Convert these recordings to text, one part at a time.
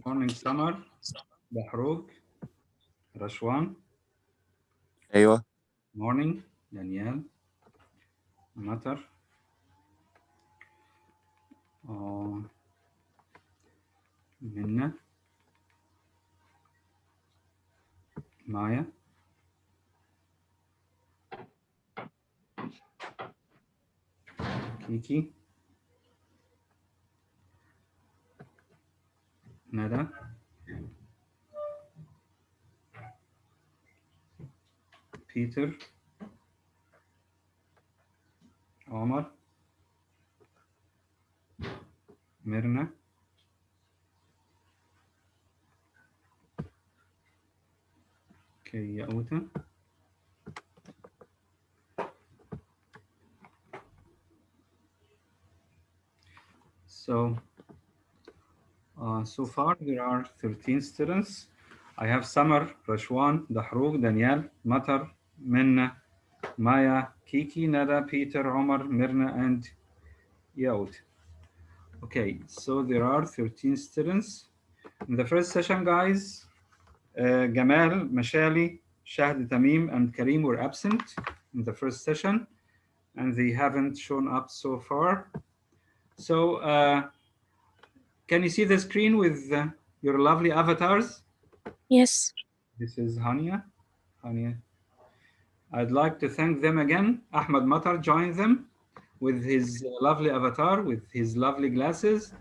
Morning Summer, Bahrouk, Rashwan. ايوه. Morning Danielle, Matar, Minna, Maya, Kiki, Nada, Peter, Omar, Mirna, okay, Yauta. So far there are 13 students. I have Samar, Rashwan, Dahrouk, Danielle, Matar, Minna, Maya, Kiki, Nada, Peter, Omar, Mirna, and Yaut. Okay, so there are 13 students. In the first session, guys, Gamal, Mashali, Shahd, Tamim, and Karim were absent in the first session, and they haven't shown up so far. So, can you see the screen with your lovely avatars? Yes. This is Hania. I'd like to thank them again. Ahmad Matar joined them with his lovely avatar, with his lovely glasses.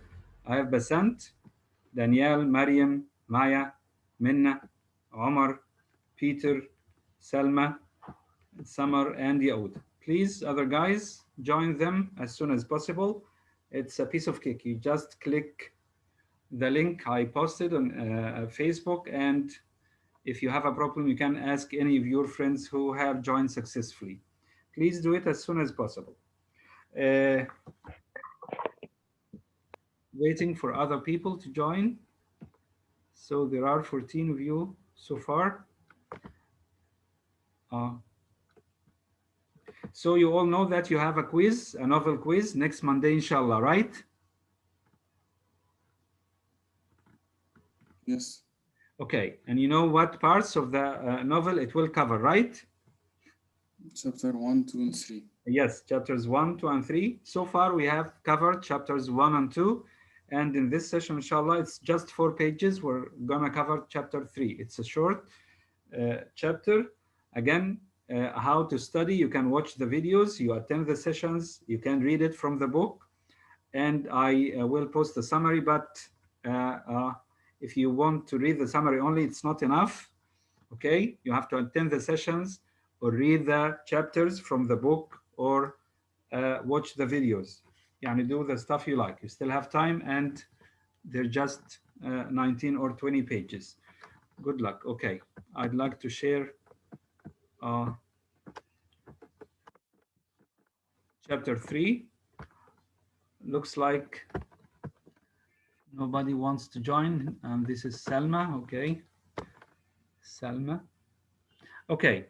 I have Basant, Danielle, Mariam, Maya, Minna, Omar, Peter, Salma, Samar, and Yaud. Please, other guys, join them as soon as possible. It's a piece of cake. You just click the link I posted on Facebook, and if you have a problem, you can ask any of your friends who have joined successfully. Please do it as soon as possible. Waiting for other people to join. So there are 14 of you so far. So you all know that you have a quiz, a novel quiz, next Monday, inshallah, right? Yes. Okay, and you know what parts of the novel it will cover, right? Chapter 1, 2, and 3. Yes, chapters 1, 2, and 3. So far, we have covered chapters 1 and 2. And in this session, inshallah, it's just 4 pages. We're going to cover chapter 3. It's a short chapter. Again, how to study. You can watch the videos. You attend the sessions. You can read it from the book. And I will post the summary. But if you want to read the summary only, it's not enough. Okay? You have to attend the sessions or read the chapters from the book or watch the videos. Yani do the stuff you like. You still have time, and they're just 19 or 20 pages. Good luck. Okay, I'd like to share chapter 3. Looks like nobody wants to join, and this is Salma. Okay, Salma. Okay,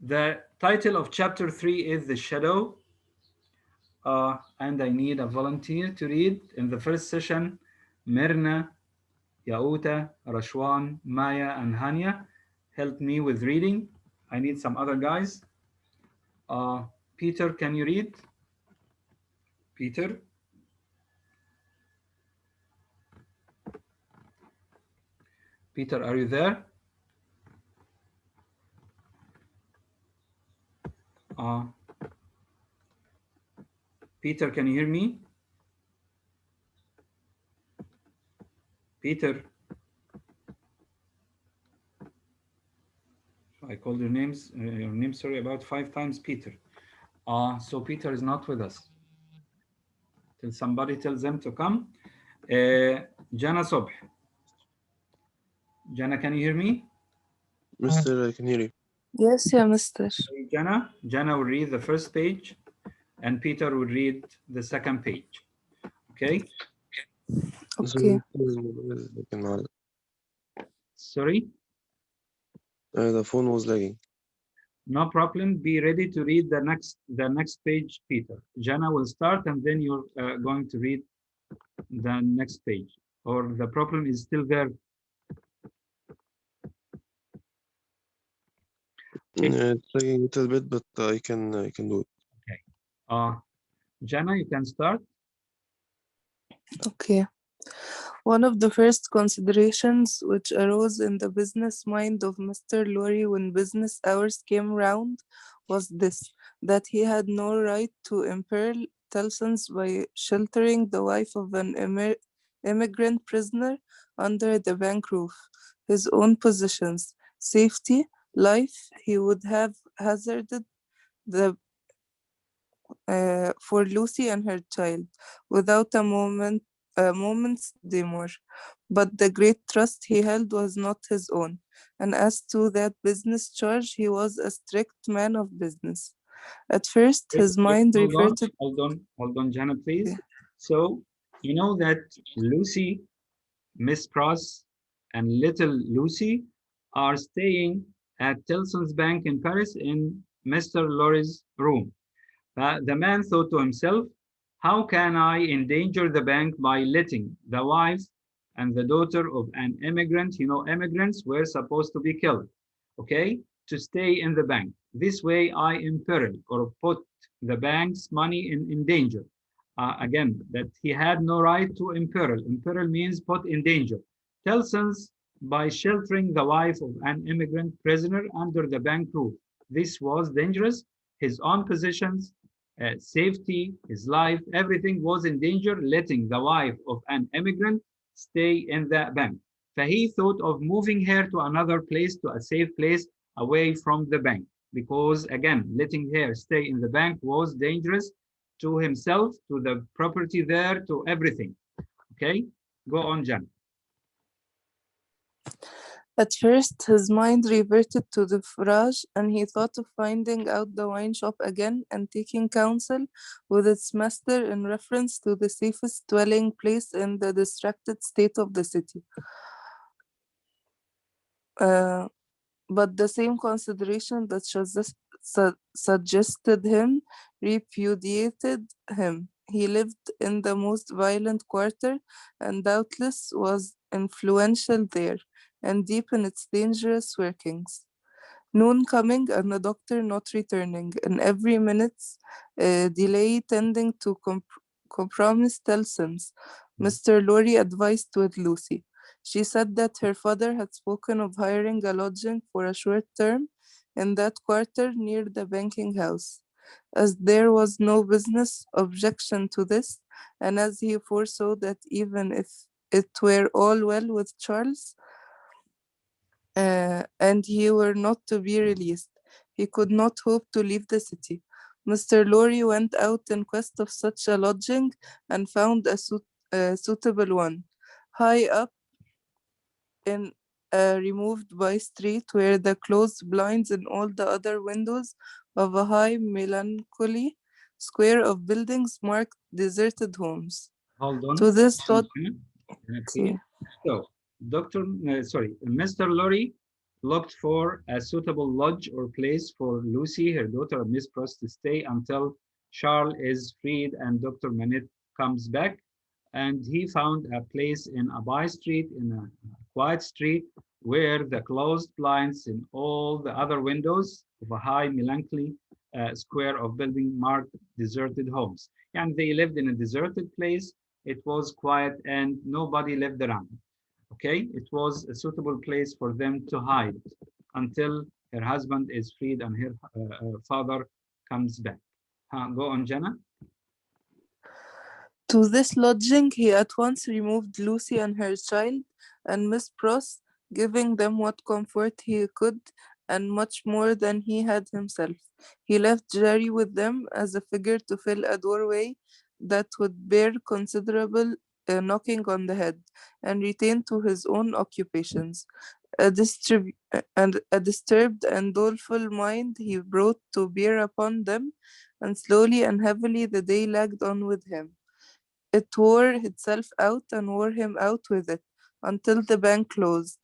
the title of chapter 3 is The Shadow. And I need a volunteer to read. In the first session, Mirna, Yauta, Rashwan, Maya, and Hania helped me with reading. I need some other guys. Peter, can you read? Peter? Peter, are you there? Peter, can you hear me? Peter? I called your name, sorry, about 5 times, Peter. So Peter is not with us. Till somebody tells them to come. Jana Sobh. Jana, can you hear me? Mister, I can hear you. Yes, yeah, Mister. Jana will read the first page, and Peter will read the second page. Okay? Okay. Sorry? The phone was lagging. No problem. Be ready to read the next page, Peter. Jana will start, and then you're going to read the next page. or the problem is still there? It's lagging a little bit, but I can do it. Okay. Jana, you can start. Okay. One of the first considerations which arose in the business mind of Mr. Lorry when business hours came round was this, that he had no right to imperil Tellson's by sheltering the wife of an immigrant prisoner under the bank roof. His own positions, safety, life, he would have hazarded the for Lucy and her child, without a moment's demur. But the great trust he held was not his own, and as to that business charge, he was a strict man of business. At first, Wait, his mind hold on, reverted. hold on, Jana, please. So you know that Lucy, Miss Pross, and little Lucy are staying at Tellson's Bank in Paris in Mr. Lorry's room. The man thought to himself, how can I endanger the bank by letting the wife and the daughter of an immigrant, you know, immigrants were supposed to be killed, okay, to stay in the bank. This way I imperil or put the bank's money in danger. Again, that he had no right to imperil. Imperil means put in danger. Tellson's by sheltering the wife of an immigrant prisoner under the bank roof. This was dangerous. His own positions, safety, his life, everything was in danger, letting the wife of an immigrant stay in the bank. So he thought of moving her to another place, to a safe place away from the bank, because again, letting her stay in the bank was dangerous to himself, to the property there, to everything. Okay, go on, Jan. At first, his mind reverted to the Farage, and he thought of finding out the wine shop again and taking counsel with its master in reference to the safest dwelling place in the distracted state of the city. But the same consideration that suggested him repudiated him. He lived in the most violent quarter and doubtless was influential there and deep in its dangerous workings. Noon coming and the doctor not returning, and every minute's delay tending to compromise Tellson's. Mr. Lorry advised with Lucy. She said that her father had spoken of hiring a lodging for a short term in that quarter near the banking house. As there was no business objection to this, and as he foresaw that even if it were all well with Charles, and he were not to be released, he could not hope to leave the city. Mr. Lorry went out in quest of such a lodging and found a suitable one, high up in a removed by street where the closed blinds in all the other windows of a high melancholy square of buildings marked deserted homes. Hold on. To this thought, Please. So, Mr. Lorry looked for a suitable lodge or place for Lucy, her daughter, Miss Pross, to stay until Charles is freed and Dr. Manette comes back. And he found a place in a by street, in a quiet street, where the closed blinds in all the other windows of a high melancholy square of building marked deserted homes. And they lived in a deserted place. It was quiet and nobody lived around. Okay, it was a suitable place for them to hide until her husband is freed and her father comes back. Go on, Jenna. to this lodging, he at once removed Lucy and her child and Miss Pross, giving them what comfort he could and much more than he had himself. He left Jerry with them as a figure to fill a doorway that would bear considerable knocking on the head, and retained to his own occupations. A disturbed and doleful mind he brought to bear upon them, and slowly and heavily the day lagged on with him. It wore itself out and wore him out with it, until the bank closed.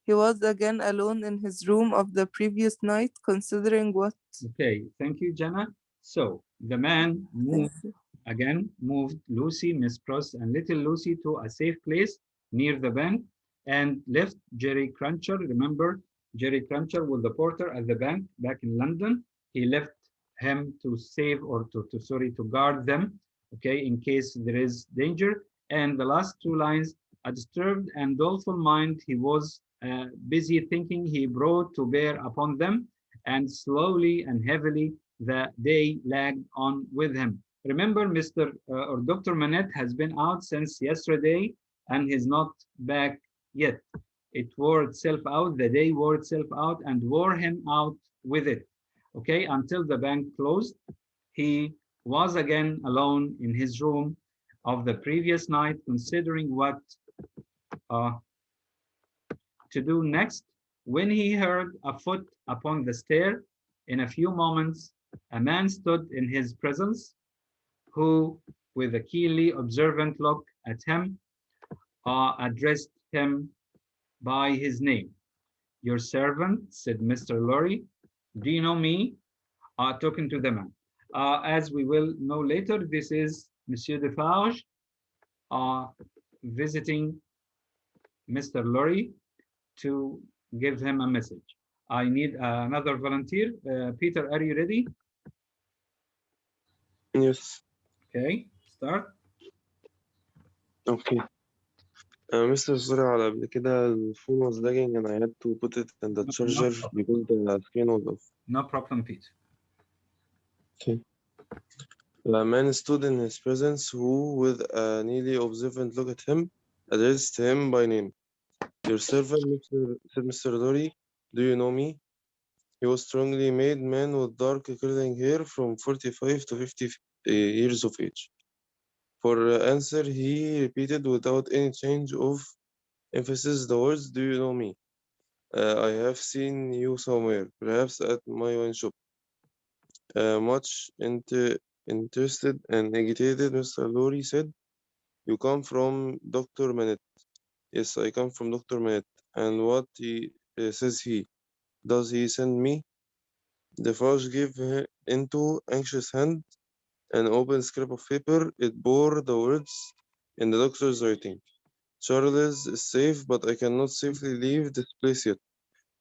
He was again alone in his room of the previous night, considering what... Okay, thank you, Jenna. So the man moved Lucy, Miss Pross, and little Lucy to a safe place near the bank and left Jerry Cruncher. Remember, Jerry Cruncher was the porter at the bank back in London. He left him to save or to guard them, okay, in case there is danger. And the last two lines, a disturbed and doleful mind, he was busy thinking he brought to bear upon them, and slowly and heavily the day lagged on with him. Remember, Mr. Or Dr. Manette has been out since yesterday and he's not back yet. It wore itself out, the day wore itself out and wore him out with it. Okay, until the bank closed, he was again alone in his room of the previous night, considering what uh, to do next, when he heard a foot upon the stair. In a few moments, a man stood in his presence, who, with a keenly observant look at him, addressed him by his name. Your servant, said Mr. Lorry. Do you know me? Talking to the man. As we will know later, this is Monsieur Defarge visiting Mr. Lorry to give him a message. I need another volunteer. Peter, are you ready? Yes. Okay, start. Okay. Mr. sorry على قبل كده the phone was lagging and I had to put it in the charger because the screen was off. No problem, Peter. Okay. The man stood in his presence, who, with a nearly observant look at him, addressed him by name. Your servant, said Mr. Lorry. Do you know me? He was strongly made man with dark curling hair from 45 to 50 years of age. For answer, he repeated without any change of emphasis the words, Do you know me? I have seen you somewhere, perhaps at my wine shop. Much interested and agitated, Mr. Lorry said, You come from Dr. Manette. Yes, I come from Dr. Manette. And what says he? Does he send me? Defarge gave into anxious hand an open scrap of paper. It bore the words in the doctor's writing. Charles is safe, but I cannot safely leave this place yet.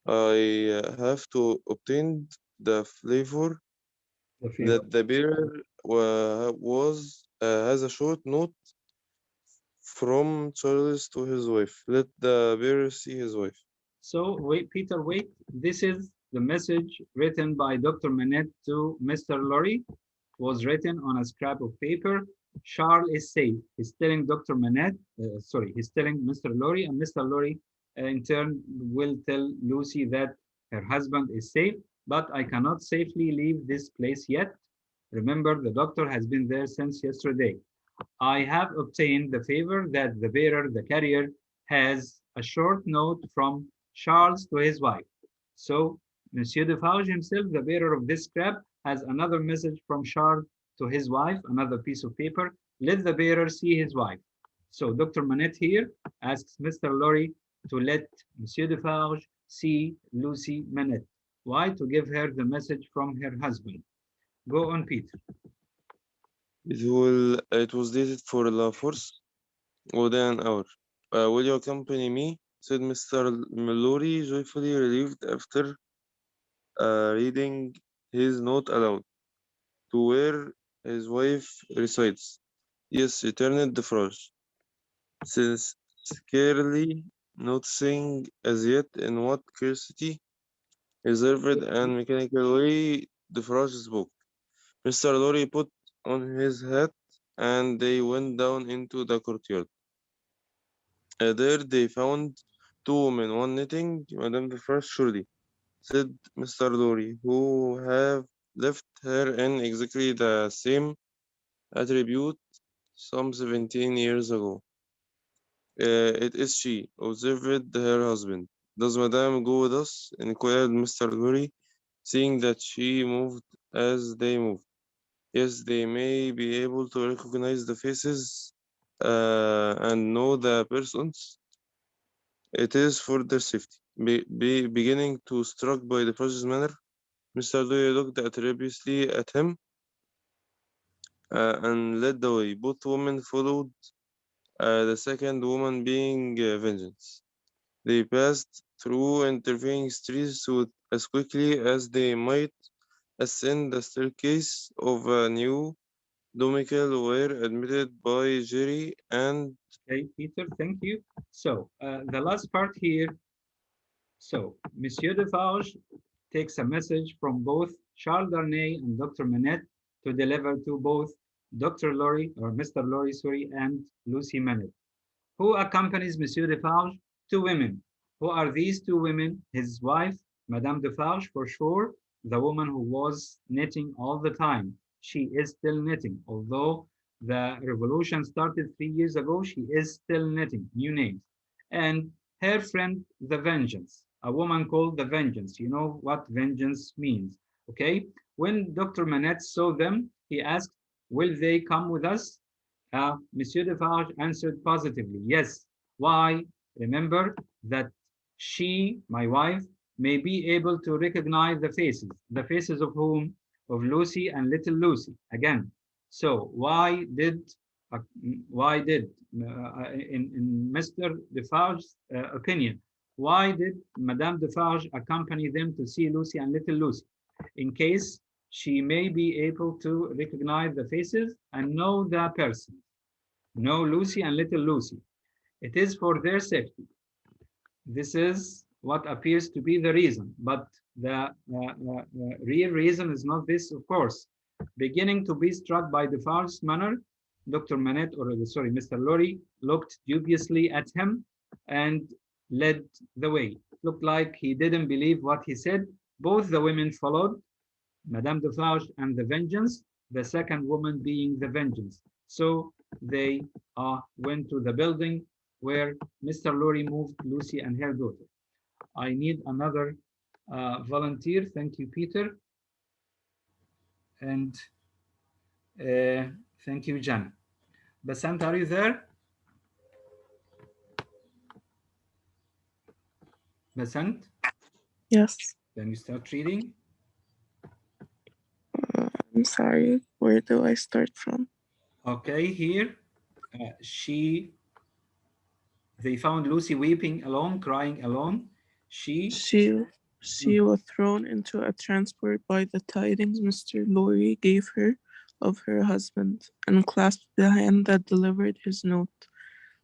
I have to obtain the flavor that the bearer has a short note from Charles to his wife. Let the bearer see his wife. So wait, Peter, wait. This is the message written by Dr. Manette to Mr. Lorry. Was written on a scrap of paper. Charles is safe. He's telling Dr. Manette, he's telling Mr. Lorry, and Mr. Lorry in turn will tell Lucy that her husband is safe, but I cannot safely leave this place yet. Remember, the doctor has been there since yesterday. I have obtained the favor that the bearer, the carrier, has a short note from Charles to his wife. So Monsieur Defarge himself, the bearer of this scrap, has another message from Charles to his wife, another piece of paper. Let the bearer see his wife. So Dr. Manette here asks Mr. Lorry to let Monsieur Defarge see Lucy Manette. Why? To give her the message from her husband. Go on, Peter. It was dated for La Force within an hour. Will you accompany me? Said Mr. Lorry, joyfully relieved after reading his note aloud. To where his wife resides. Yes, returned Defarge, since scarcely noticing as yet in what curiosity, reserved and mechanical way Defarge spoke. Mr. Lorry put on his hat and they went down into the courtyard. There they found two women, one knitting. Madame Defarge, surely, said Mr. Lorry, who have left her in exactly the same attribute some 17 years ago. It is she, observed her husband. Does Madame go with us? Inquired Mr. Lorry, seeing that she moved as they moved. Yes, they may be able to recognize the faces and know the persons. It is for their safety. Beginning to struck by the French's manner, Mr. Lorry looked atrociously at him and led the way. Both women followed the second woman being Vengeance. They passed through intervening streets as quickly as they might ascend the staircase of a new domicile were admitted by Jerry and Okay, Peter, thank you. So the last part here. So Monsieur Defarge takes a message from both Charles Darnay and Dr. Manette to deliver to both Dr. Lorry, or Mr. Lorry, sorry, and Lucy Manette. Who accompanies Monsieur Defarge? Two women. Who are these two women? His wife, Madame Defarge, for sure, the woman who was knitting all the time. She is still knitting. Although the revolution started 3 years ago, she is still knitting. New names. And her friend, the Vengeance, a woman called the Vengeance. You know what vengeance means. Okay? When Dr. Manette saw them, he asked, will they come with us? Monsieur Defarge answered positively, yes. Why? Remember that she, my wife, may be able to recognize the faces. The faces of whom? Of Lucy and little Lucy. Again. So uh, why did in Mr. Defarge's opinion, why did Madame Defarge accompany them to see Lucy and little Lucy? In case she may be able to recognize the faces and know the person. Know Lucy and little Lucy. It is for their safety. This is what appears to be the reason, but the real reason is not this, of course. Beginning to be struck by the farce manner, Dr. Manette, or sorry, Mr. Lorry, looked dubiously at him and led the way. It looked like he didn't believe what he said. Both the women followed, Madame Defarge and the Vengeance, the second woman being the Vengeance. So they went to the building where Mr. Lorry moved Lucy and her daughter. I need another volunteer. Thank you, Peter. And thank you, Jan. Basant, are you there? Basant, Yes. can you start reading? I'm sorry. Where do I start from? Okay, here they found Lucy weeping alone, crying alone. She She was thrown into a transport by the tidings Mr. Lorry gave her of her husband, and clasped the hand that delivered his note,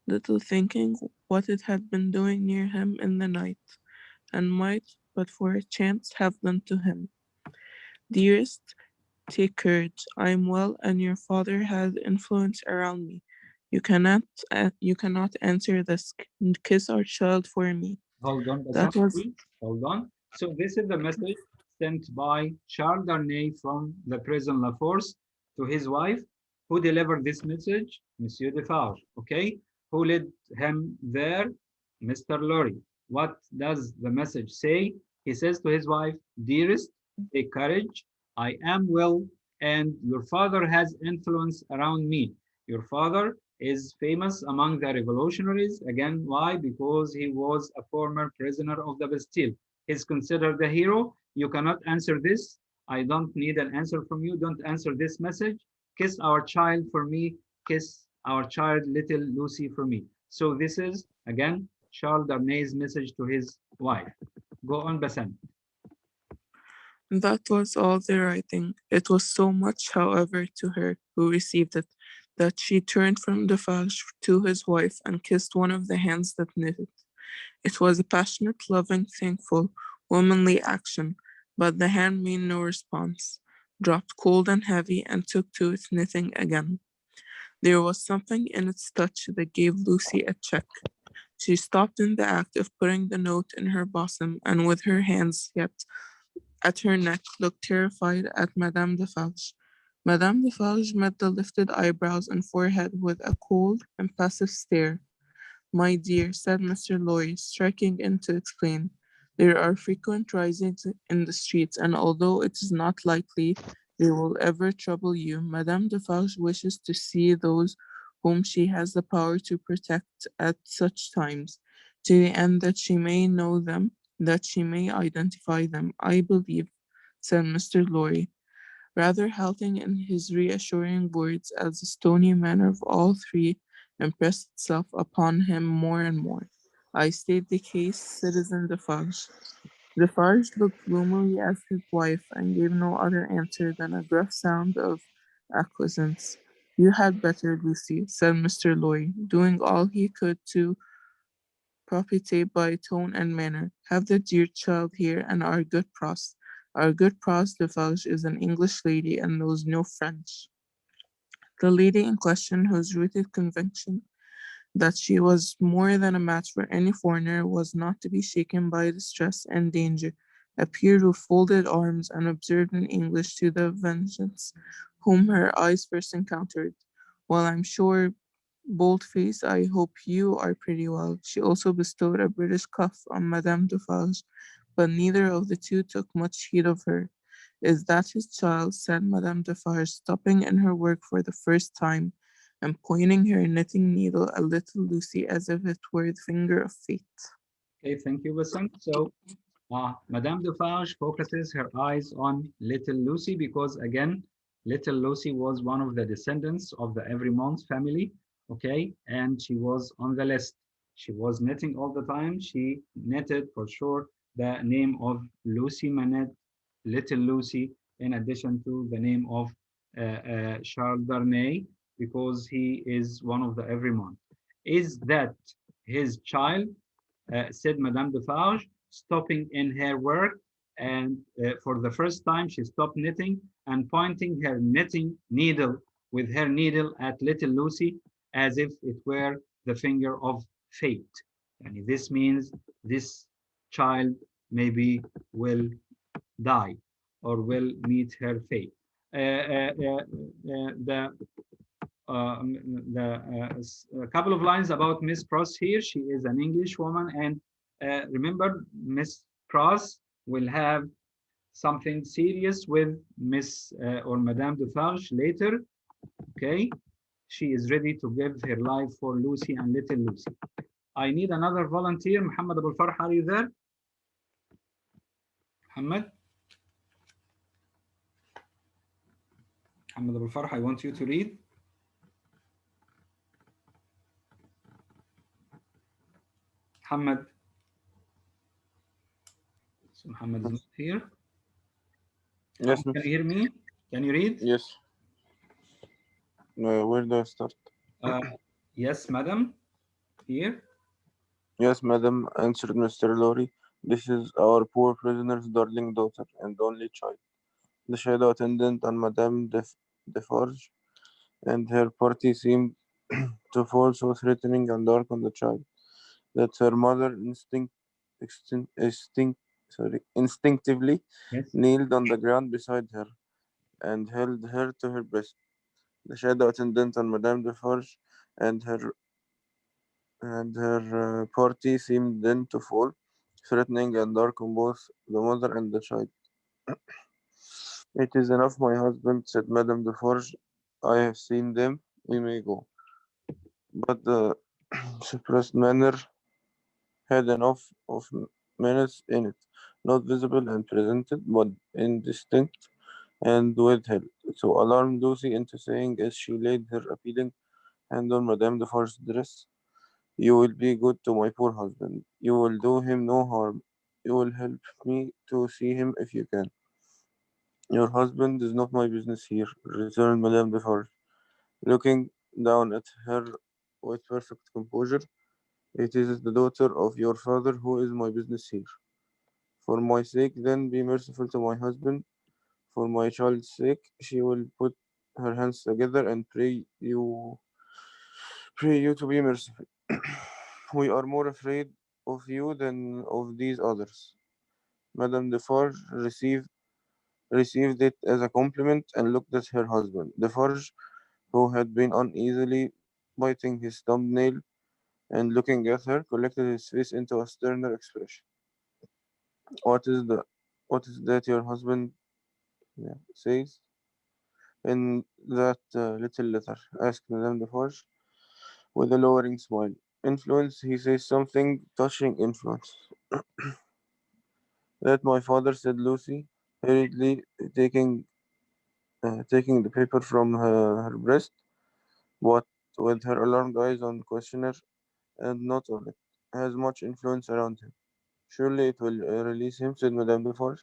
little thinking what it had been doing near him in the night, and might, but for a chance, have done to him. Dearest, take courage. I am well, and your father has influence around me. You cannot answer this. Kiss our child for me. Hold on, That was please. Hold on. So this is the message sent by Charles Darnay from the prison La Force to his wife. Who delivered this message? Monsieur Defarge. Okay. Who led him there? Mr. Lorry. What does the message say? He says to his wife, dearest, take courage. I am well, and your father has influence around me. Your father is famous among the revolutionaries. Again, why? Because he was a former prisoner of the Bastille. He's considered a hero. You cannot answer this. I don't need an answer from you. Don't answer this message. Kiss our child for me. Kiss our child, little Lucy, for me. So this is, again, Charles Darnay's message to his wife. Go on, Bassam. That was all the writing. It was so much, however, to her, who received it, that she turned from Defarge to his wife and kissed one of the hands that knitted. It was a passionate, loving, thankful, womanly action, but the hand made no response, dropped cold and heavy, and took to its knitting again. There was something in its touch that gave Lucy a check. She stopped in the act of putting the note in her bosom, and with her hands yet at her neck, looked terrified at Madame Defarge. Madame Defarge met the lifted eyebrows and forehead with a cold, impassive stare. My dear, said Mr. Lorry, striking in to explain, there are frequent risings in the streets, and although it is not likely they will ever trouble you, Madame Defarge wishes to see those whom she has the power to protect at such times, to the end that she may know them, that she may identify them. I believe, said Mr. Lorry, rather halting in his reassuring words as the stony manner of all three impressed itself upon him more and more. I state the case, Citizen Defarge. Defarge looked gloomily at his wife and gave no other answer than a gruff sound of acquiescence. You had better, Lucy, said Mr. Lorry, doing all he could to propitiate by tone and manner. Have the dear child here and our good Pross. Our good Pross Defarge is an English lady and knows no French. The lady in question, whose rooted conviction that she was more than a match for any foreigner was not to be shaken by distress and danger, appeared with folded arms and observed in English to the vengeance whom her eyes first encountered. Well, I'm sure, bold-faced, I hope you are pretty well. She also bestowed a British cuff on Madame Dufarge, but neither of the two took much heed of her. Is that his child? Said Madame Defarge, stopping in her work for the first time and pointing her knitting needle at little Lucy as if it were the finger of fate. Okay, thank you, Bassem. So Madame Defarge focuses her eyes on little Lucy because, again, little Lucy was one of the descendants of the Everymonts family, okay, and she was on the list. She was knitting all the time. She knitted for sure the name of Lucy Manette, little Lucy, in addition to the name of Charles Darnay, because he is one of the Everymonts. Is that his child? Said Madame Defarge, stopping in her work. And for the first time, she stopped knitting and pointing her knitting needle with her needle at little Lucy as if it were the finger of fate. And this means this child maybe will die or will meet her fate. The a couple of lines about Miss Pross here. She is an English woman, and remember, Miss Pross will have something serious with Miss or Madame Defarge later. Okay, she is ready to give her life for Lucy and little Lucy. I need another volunteer. Muhammad Abul Farh, are you there? Muhammad? Muhammad Abul Farh, I want you to read. Muhammad. So Muhammad is not here. Yes, Can you hear me? Can you read? yes. Where do I start? Yes, madam. Here. Yes, madam, answered Mr. Lorry. This is our poor prisoner's darling daughter and only child. The shadow attendant on Madame Defarge and her party seemed to fall so threatening and dark on the child that her mother instinctively Yes. kneeled on the ground beside her and held her to her breast. The shadow attendant on Madame Defarge and her party seemed then to fall, threatening and dark on both the mother and the child. It is enough, my husband, said Madame Defarge. I have seen them. We may go. But the suppressed manner had enough of menace in it, not visible and presented, but indistinct and withheld, to alarm Lucy into saying as she laid her appealing hand on Madame Defarge's dress, "You will be good to my poor husband. You will do him no harm. You will help me to see him if you can." "Your husband is not my business here," returned Madame Defarge, looking down at her with perfect composure. "It is the daughter of your father who is my business here. For my sake, then, be merciful to my husband. For my child's sake, she will put her hands together and pray you to be merciful. We are more afraid of you than of these others." Madame Defarge received it as a compliment and looked at her husband. Defarge, who had been uneasily biting his thumbnail and looking at her, collected his face into a sterner expression. "What is the what is that your husband says in that little letter?" asked Madame Defarge with a lowering smile. "Influence, he says something touching influence." "That my father," said Lucy, hurriedly taking the paper from her breast. "What with her alarmed eyes on the questioner, and not on it. Has much influence around him. Surely it will release him, said Madame Defarge.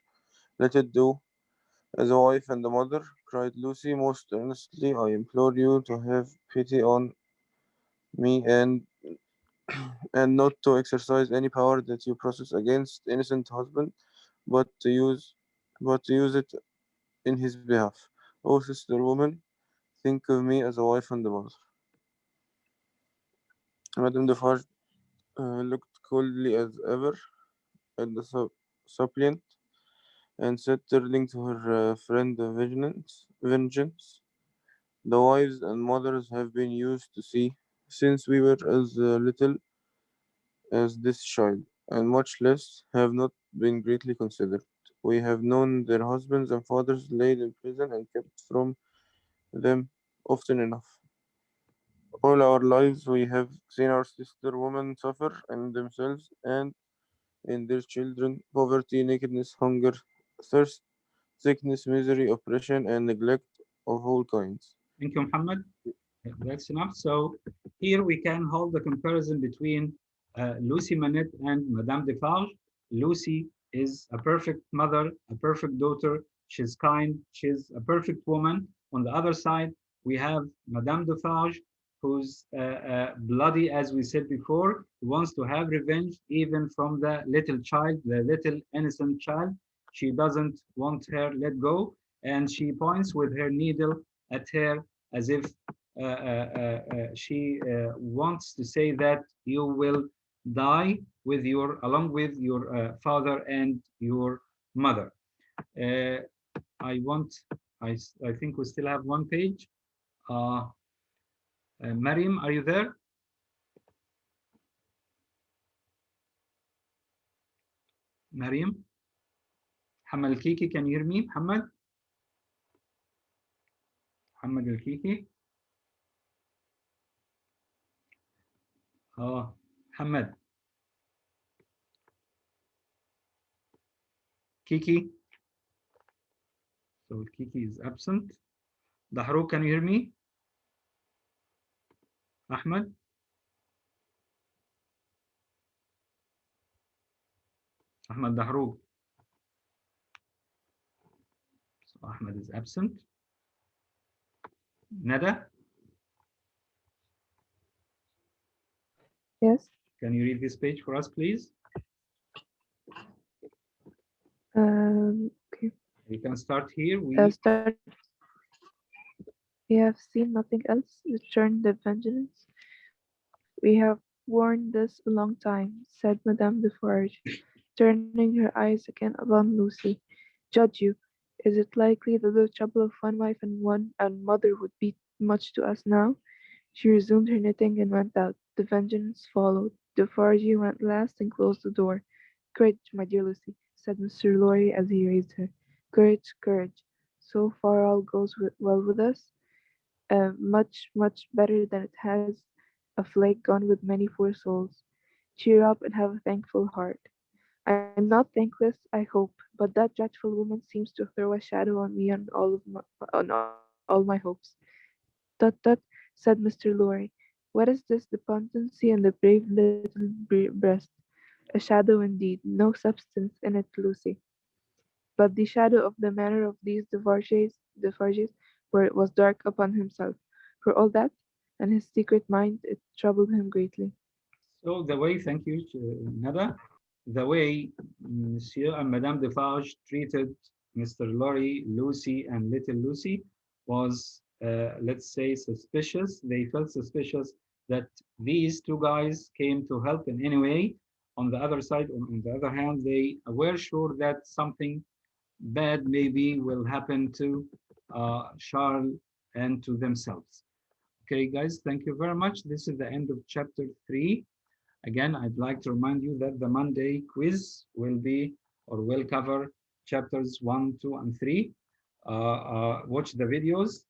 Let it do. As a wife and a mother, cried Lucy most earnestly, I implore you to have pity on me and not to exercise any power that you possess against innocent husband, but to use but to use it in his behalf. O sister woman, think of me as a wife and a mother. Madame Defarge looked coldly as ever at the suppliant and said, turning to her friend Vengeance, the wives and mothers have been used to see since we were as little as this child, and much less have not been greatly considered. We have known their husbands and fathers laid in prison and kept from them often enough. All our lives we have seen our sister women suffer in themselves and in their children poverty, nakedness, hunger, thirst, sickness, misery, oppression, and neglect of all kinds. Thank you, Muhammad. That's enough. So here we can hold the comparison between Lucy Manette and Madame Defarge. Lucy is a perfect mother, a perfect daughter. She's kind. She's a perfect woman. On the other side, we have Madame Defarge, who's bloody, as we said before. Who wants to have revenge even from the little child, the little innocent child. She doesn't want her let go, and she points with her needle at her as if she wants to say that you will die with along with your father and your mother. Uh, I want, I think we still have one page. Mariam, are you there? Mariam? Muhammad Al-Kiki, can you hear me? Muhammad? Muhammad Al-Kiki? Muhammad. Kiki? So Kiki is absent. Dahru, can you hear me? Ahmed? Ahmed Dahru. So Ahmed is absent. Nada, Yes. can you read this page for us, please? Okay. We can start here. Start. We have seen nothing else. Return the vengeance. We have worn this a long time, said Madame Defarge, turning her eyes again upon Lucy. Judge you. Is it likely that the trouble of one wife and mother would be much to us now? She resumed her knitting and went out. The vengeance followed. Defarge went last and closed the door. Courage, my dear Lucy, said Mr. Lorry as he raised her. Courage, courage. So far all goes well with us. Much, much better than it has a flake gone with many poor souls. Cheer up and have a thankful heart. I'm not thankless, I hope, but that dreadful woman seems to throw a shadow on me and on all my hopes. Tut tut, said Mr. Lorry. What is this despondency and the brave little breast? A shadow indeed, no substance in it, Lucy. But the shadow of the manner of these Defarges was dark upon himself. For all that, and his secret mind, it troubled him greatly. So the way, thank you, Nada, the way Monsieur and Madame Defarge treated Mr. Lorry, Lucy, and little Lucy was, let's say, suspicious. They felt suspicious that these two guys came to help in any way. On the other side, on the other hand, they were sure that something bad maybe will happen to Charles and to themselves. Okay, guys, thank you very much. This is the end of chapter 3. Again, I'd like to remind you that the Monday quiz will be or will cover chapters 1, 2, and 3. Watch the videos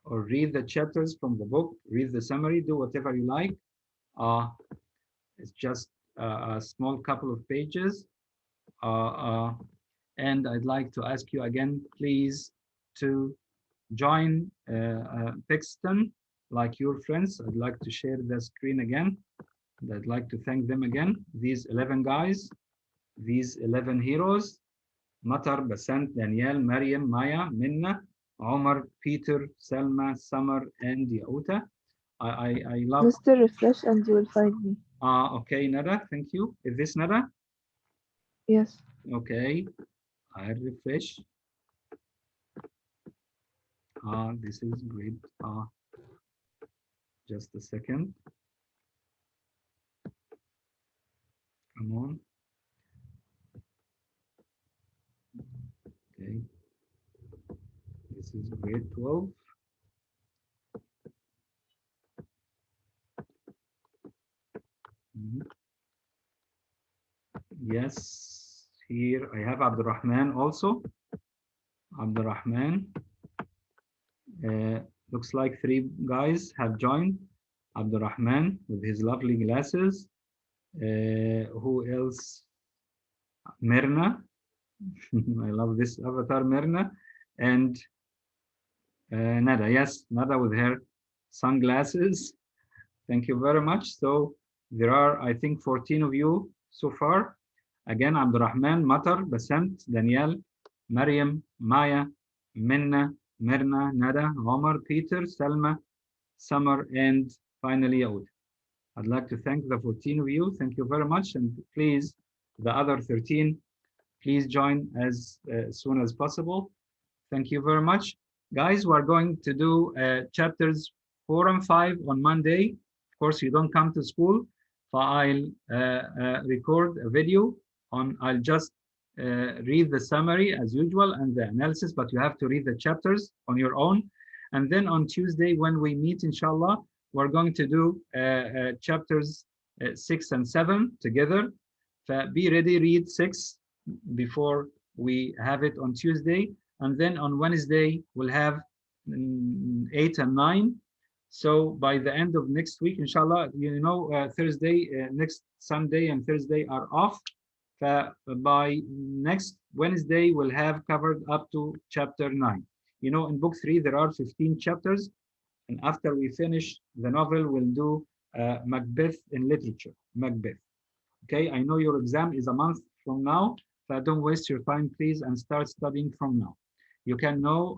or read the chapters from the book, read the summary, do whatever you like. Uh, it's just a small couple of pages. Uh, uh, and I'd like to ask you again, please, to join Pixton like your friends. I'd like to share the screen again. And I'd like to thank them again. These 11 guys, these 11 heroes, Matar, Basant, Danielle, Mariam, Maya, Minna, Omar, Peter, Selma, Summer, and Yauta. I love. Mr. Refresh and you will find me. Okay, Nada, thank you. Is this Nada? Yes. Okay, I'll refresh. This is great. Just a second. Come on. Okay. This is grade 12. Yes, here I have Abdurrahman also. Abdurrahman. Looks like 3 guys have joined. Abdurrahman with his lovely glasses. Who else? Mirna. I love this avatar, Mirna. And Nada. Yes, Nada with her sunglasses. Thank you very much. So there are, I think, 14 of you so far. Again, Abdurrahman, Matar, Basant, Danielle, Mariam, Maya, Minna, Mirna, Nada, Omar, Peter, Salma, Summer, and finally Yaud. I'd like to thank the 14 of you. Thank you very much. And please, the other 13, please join as soon as possible. Thank you very much. Guys, we're going to do chapters 4 and 5 on Monday. Of course, you don't come to school. So I'll record a video on, I'll just read the summary as usual and the analysis, but you have to read the chapters on your own. And then on Tuesday, when we meet, inshallah, we're going to do chapters 6 and 7 together. So be ready, read 6 before we have it on Tuesday. And then on Wednesday, we'll have 8 and 9. So by the end of next week, inshallah, you know, Thursday, next Sunday and Thursday are off. By next Wednesday, we'll have covered up to chapter 9. You know, in book 3, there are 15 chapters. And after we finish the novel, we'll do Macbeth in literature, Macbeth. Okay, I know your exam is a month from now, so don't waste your time, please, and start studying from now. You can know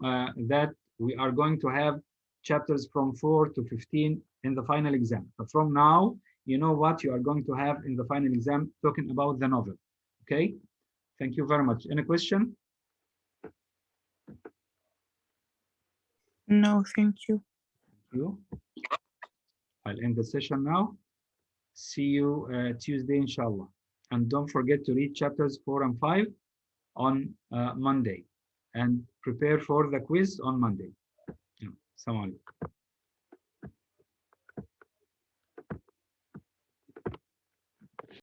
that we are going to have chapters from 4 to 15 in the final exam. But from now, you know what you are going to have in the final exam talking about the novel. Okay, thank you very much. Any question? No, thank you. Thank you. I'll end the session now. See you Tuesday, inshallah. And don't forget to read chapters 4 and 5 on Monday. And prepare for the quiz on Monday. Assalamu alaikum.